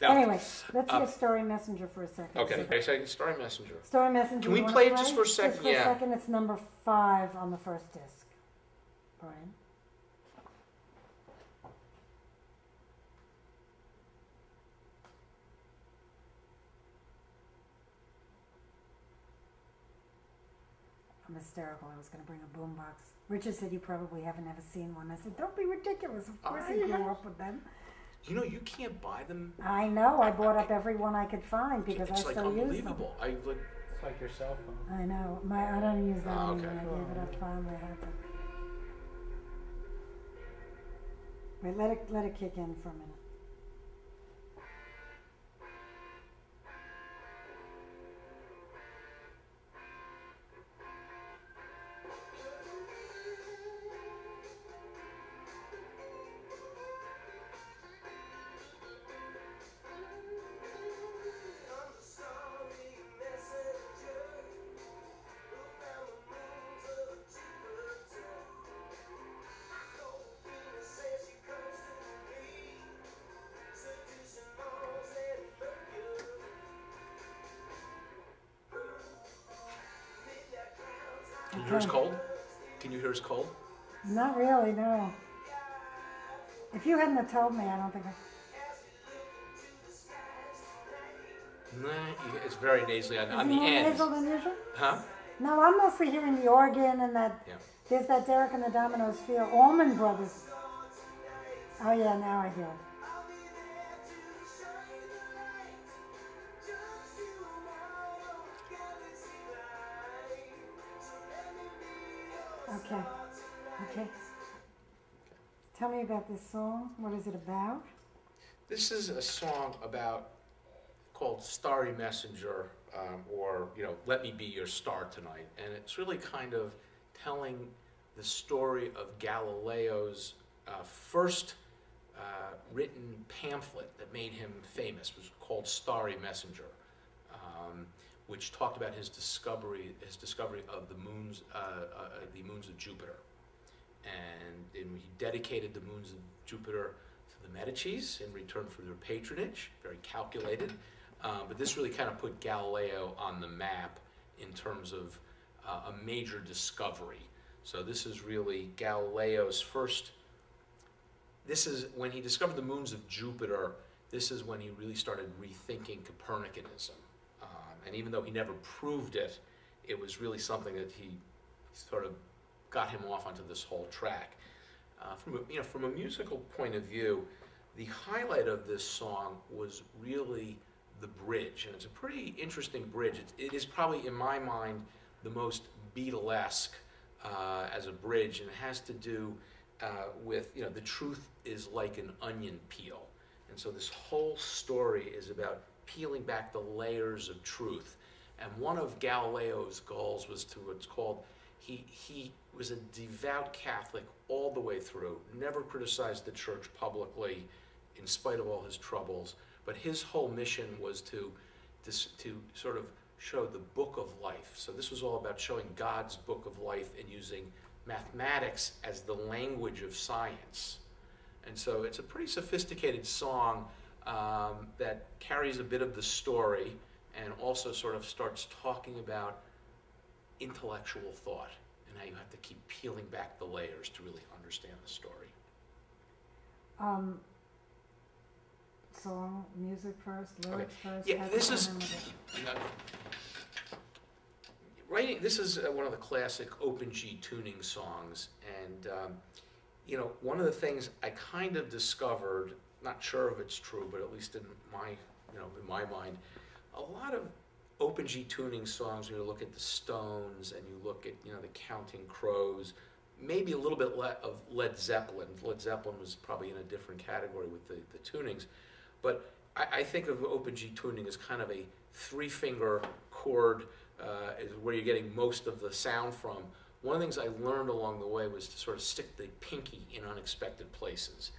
Anyway, let's hear Story Messenger for a second. Okay, so Story Messenger. Story Messenger. Can we play it just for a second? Just for a second. It's number 5 on the first disc. Brian. I'm hysterical. I was going to bring a boombox. Richard said you probably haven't ever seen one. I said, don't be ridiculous. Of course he grew up with them. You know, you can't buy them. I know. I bought up every one I could find because I still use them. It's like unbelievable. It's like your cell phone. I know. I don't use that anymore. Okay. I gave it up finally. I had to. Wait, let it kick in for a minute. Can you hear us cold? Can you hear us cold? Not really, no. If you hadn't have told me, I don't think Nah, it's very nasally on the end. Is it more nasal than usual? Huh? No, I'm mostly hearing the organ and that. Yeah. There's that Derek and the Dominoes feel. Allman Brothers. Oh yeah, now I hear it. Okay. Okay. Tell me about this song. What is it about? This is a song called Starry Messenger, or, Let Me Be Your Star Tonight. And it's really kind of telling the story of Galileo's first written pamphlet that made him famous. It was called Starry Messenger, which talked about his discovery of the moons of Jupiter. And he dedicated the moons of Jupiter to the Medicis in return for their patronage, very calculated. But this really kind of put Galileo on the map in terms of a major discovery. So this is really Galileo's first, this is when he discovered the moons of Jupiter, this is when he really started rethinking Copernicanism. And even though he never proved it, it was really something that he sort of got him off onto this whole track. From a musical point of view, the highlight of this song was really the bridge, and it's a pretty interesting bridge. It is probably, in my mind, the most Beatlesque as a bridge, and it has to do with, the truth is like an onion peel. And so this whole story is about peeling back the layers of truth. And one of Galileo's goals was to what's called, he was a devout Catholic all the way through, never criticized the church publicly in spite of all his troubles, but his whole mission was to sort of show the book of life. So this was all about showing God's book of life and using mathematics as the language of science. And so it's a pretty sophisticated song that carries a bit of the story and also sort of starts talking about intellectual thought and how you have to keep peeling back the layers to really understand the story. Song, music first, lyrics first? Yeah, this is... Writing, this is one of the classic open G tuning songs, and one of the things I kind of discovered, not sure if it's true, but at least in my mind, a lot of open G tuning songs, when you look at the Stones and you look at the Counting Crows, maybe a little bit of Led Zeppelin. Led Zeppelin was probably in a different category with the tunings, but I think of open G tuning as kind of a 3-finger chord is where you're getting most of the sound from. One of the things I learned along the way was to sort of stick the pinky in unexpected places.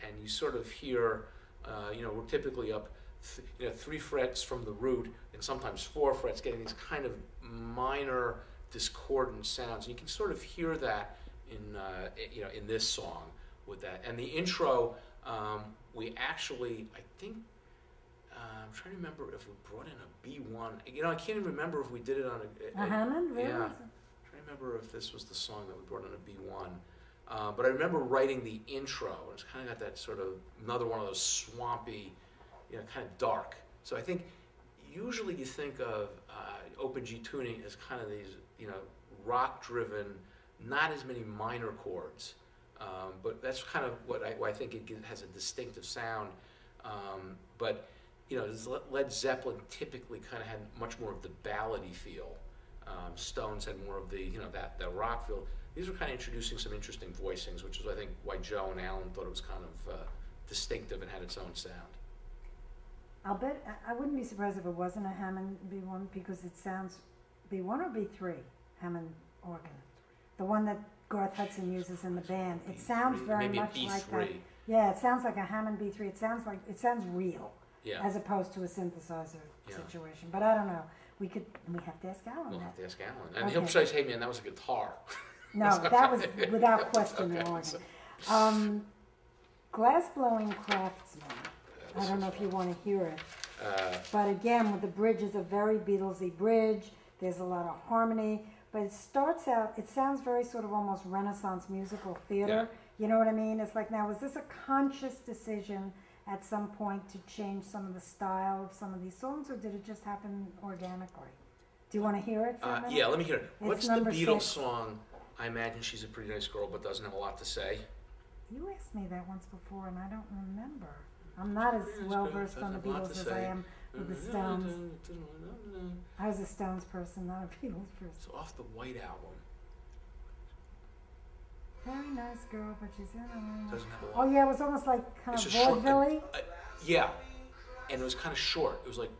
And you sort of hear, we're typically up 3 frets from the root and sometimes 4 frets, getting these kind of minor discordant sounds. And you can sort of hear that in this song with that. And the intro, We actually, I think, I'm trying to remember if we brought in a B1. You know, I can't even remember if we did it on a Hammond, really? Yeah. I'm trying to remember if this was the song that we brought in a B1. But I remember writing the intro. It's kind of got that sort of, another one of those swampy, you know, kind of dark. So I think usually you think of open G tuning as kind of these, you know, rock-driven, not as many minor chords. But that's kind of what I think it has a distinctive sound. But you know, Led Zeppelin typically kind of had much more of the ballady feel. Stones had more of the, you know, that rock feel. These were kind of introducing some interesting voicings, which is I think why Joe and Alan thought it was kind of distinctive and had its own sound. I'll bet, I wouldn't be surprised if it wasn't a Hammond B1 because it sounds, B1 or B3, Hammond organ. The one that Garth Hudson uses in the band. It sounds very Maybe much a like B3. yeah, it sounds like a Hammond B3. It sounds real. Yeah. As opposed to a synthesizer Yeah. situation. But I don't know. We have to ask Alan We'll that. have to ask Alan. And he'll say, hey man, that was a guitar. No, that was without question an Okay, organ. so- Glass Blowing Craftsman. I don't know if you want to hear it. But again, with the bridge is a very Beatlesy bridge. There's a lot of harmony. But it starts out, it sounds very sort of almost Renaissance musical theater. You know what I mean? It's like, now, was this a conscious decision at some point to change some of the style of some of these songs, or did it just happen organically? Do you want to hear it for a minute? Yeah, let me hear it. It's What's the number Beatles 6. song, I imagine she's a pretty nice girl but doesn't have a lot to say? You asked me that once before, and I don't remember. I'm not as well versed on the Beatles as I am with the Stones. I was a Stones person, not a Beatles person. It's off the White Album. Very nice girl, but she's in a... Doesn't have a lot. Oh yeah, it was almost like kind It's of a short- vaudeville-y. Yeah, and it was kind of short. It was like,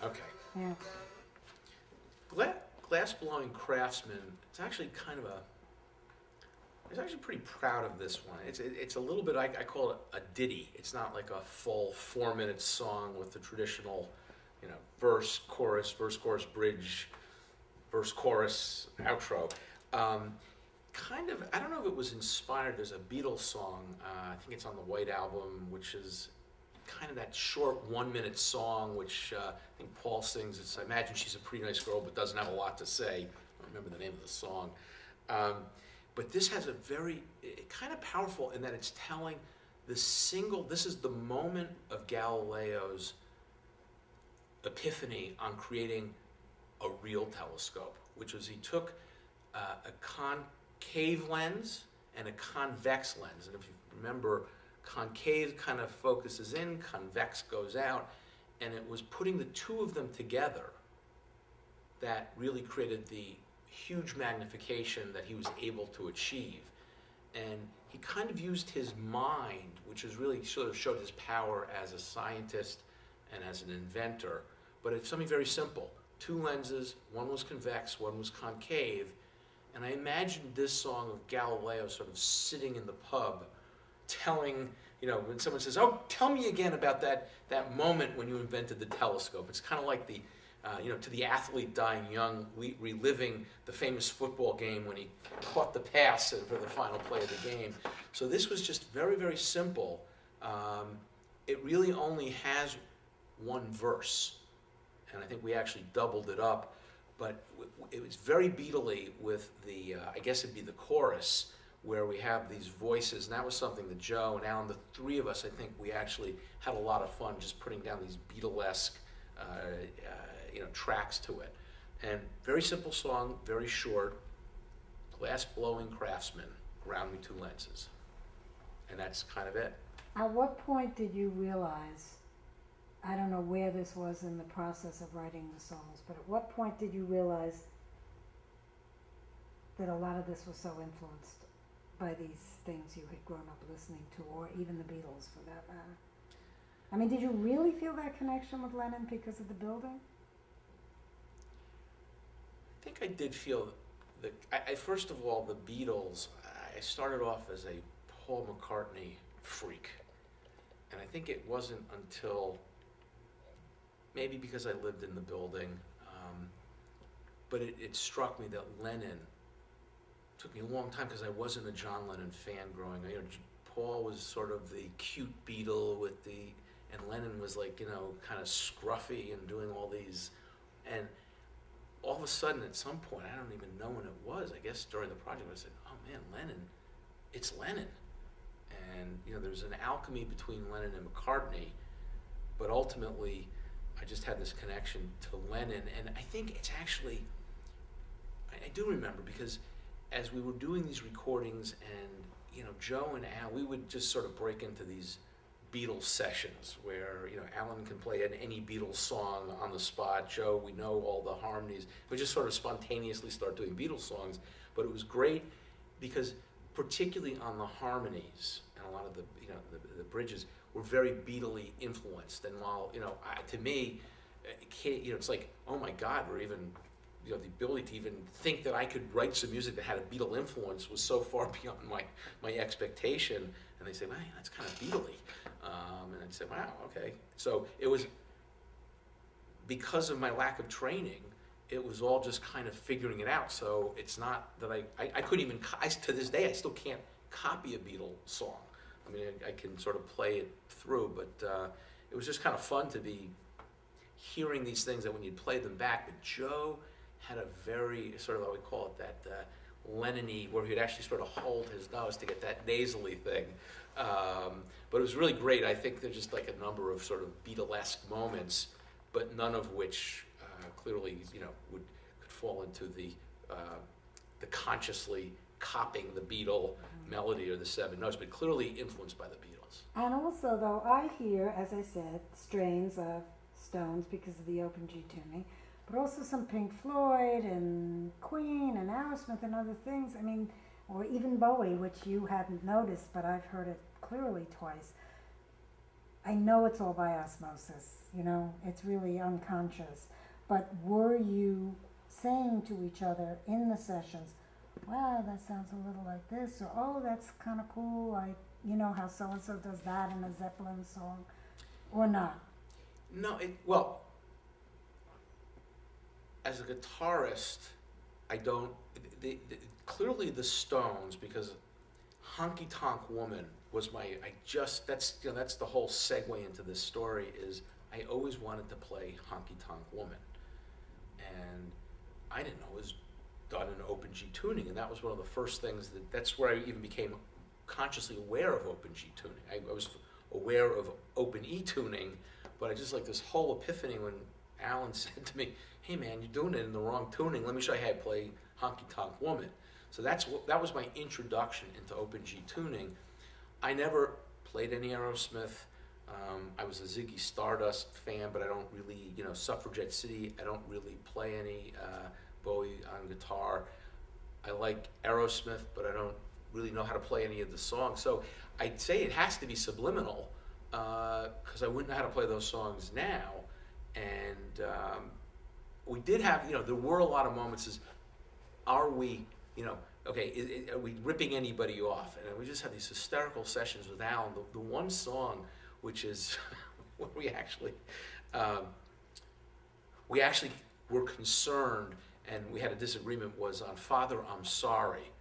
okay. Yeah. Glass Blowing Craftsman, it's actually kind of a, I was actually pretty proud of this one. It's a little bit, I call it a ditty. It's not like a full 4-minute song with the traditional, you know, verse, chorus, bridge, verse, chorus, outro. Kind of, I don't know if it was inspired, there's a Beatles song, I think it's on the White Album, which is kind of that short 1-minute song, which I think Paul sings. It's, I imagine she's a pretty nice girl, but doesn't have a lot to say. I don't remember the name of the song. But this has a very, kind of powerful in that it's telling the single, this is the moment of Galileo's epiphany on creating a real telescope, which was he took a concave lens and a convex lens. And if you remember, concave kind of focuses in, convex goes out, and it was putting the two of them together that really created the huge magnification that he was able to achieve. And he kind of used his mind, which is really sort of showed his power as a scientist and as an inventor, but it's something very simple. 2 lenses, one was convex, one was concave, and I imagined this song of Galileo sort of sitting in the pub telling, you know, when someone says, oh, tell me again about that moment when you invented the telescope. It's kind of like the, you know, to the athlete dying young, reliving the famous football game when he caught the pass for the final play of the game. So this was just very, very simple. It really only has one verse, and I think we actually doubled it up, but it was very Beatle-y with the, I guess it'd be the chorus, where we have these voices, and that was something that Joe and Alan, the 3 of us, I think we actually had a lot of fun just putting down these Beatlesque, you know, tracks to it. And very simple song, very short, Glass Blowing Craftsman, Ground Me 2 Lenses. And that's kind of it. At what point did you realize, I don't know where this was in the process of writing the songs, but at what point did you realize that a lot of this was so influenced by these things you had grown up listening to, or even the Beatles for that matter? I mean, did you really feel that connection with Lennon because of the building? I think I did feel first of all, the Beatles, I started off as a Paul McCartney freak. And I think it wasn't until, maybe because I lived in the building, but it struck me that Lennon, took me a long time because I wasn't a John Lennon fan growing up. You know, Paul was sort of the cute Beatle and Lennon was like, you know, kind of scruffy and doing all these, and all of a sudden at some point, I don't even know when it was, I guess during the project, I said, oh man, Lennon, it's Lennon. And, you know, there's an alchemy between Lennon and McCartney, but ultimately, I just had this connection to Lennon, and I think it's actually, I do remember, because as we were doing these recordings, and, you know, Joe and Al, we would just sort of break into these Beatles sessions where, you know, Alan can play any Beatles song on the spot. Joe, we know all the harmonies. We just sort of spontaneously start doing Beatles songs, but it was great because particularly on the harmonies and a lot of the, you know, the bridges were very Beatle-y influenced. And while, you know, to me, you know, it's like, oh my God, we're even, you know, the ability to even think that I could write some music that had a Beatle influence was so far beyond my expectation. And they say, well, that's kind of Beatle-y. And I'd say, wow, okay. So it was, because of my lack of training, it was all just kind of figuring it out. So it's not that I couldn't even, to this day, I still can't copy a Beatle song. I mean, I can sort of play it through, but it was just kind of fun to be hearing these things that when you'd play them back. But Joe had a very, sort of, I would call it that Lennon-y, where he'd actually sort of hold his nose to get that nasally thing. But it was really great. I think there's just like a number of sort of Beatlesque moments, but none of which clearly, you know, could fall into the consciously copying the Beatle melody or the seven notes, but clearly influenced by the Beatles. And also, though, I hear, as I said, strains of Stones because of the open G tuning, but also some Pink Floyd and Queen and Aerosmith and other things. I mean, or even Bowie, which you hadn't noticed, but I've heard it clearly twice. I know it's all by osmosis, you know, it's really unconscious. But were you saying to each other in the sessions, wow, that sounds a little like this, or oh, that's kind of cool, like, you know, how so-and-so does that in a Zeppelin song, or not? No, well, as a guitarist, I don't, clearly the Stones, because Honky Tonk Woman was that's, you know, that's the whole segue into this story, is I always wanted to play Honky Tonk Woman. And I didn't know it was done in open G tuning, and that was one of the first things that's where I even became consciously aware of open G tuning. I was aware of open E tuning, but I just like this whole epiphany when Alan said to me, hey man, you're doing it in the wrong tuning, let me show you how to play Honky Tonk Woman. So that was my introduction into open G tuning. I never played any Aerosmith. I was a Ziggy Stardust fan, but I don't really, you know, Suffragette City, I don't really play any Bowie on guitar. I like Aerosmith, but I don't really know how to play any of the songs. So I'd say it has to be subliminal, because I wouldn't know how to play those songs now. And we did have, you know, there were a lot of moments is, are we, you know, okay, are we ripping anybody off? And we just had these hysterical sessions with Alan. The one song, which is where we actually were concerned and we had a disagreement, was on Father, I'm Sorry.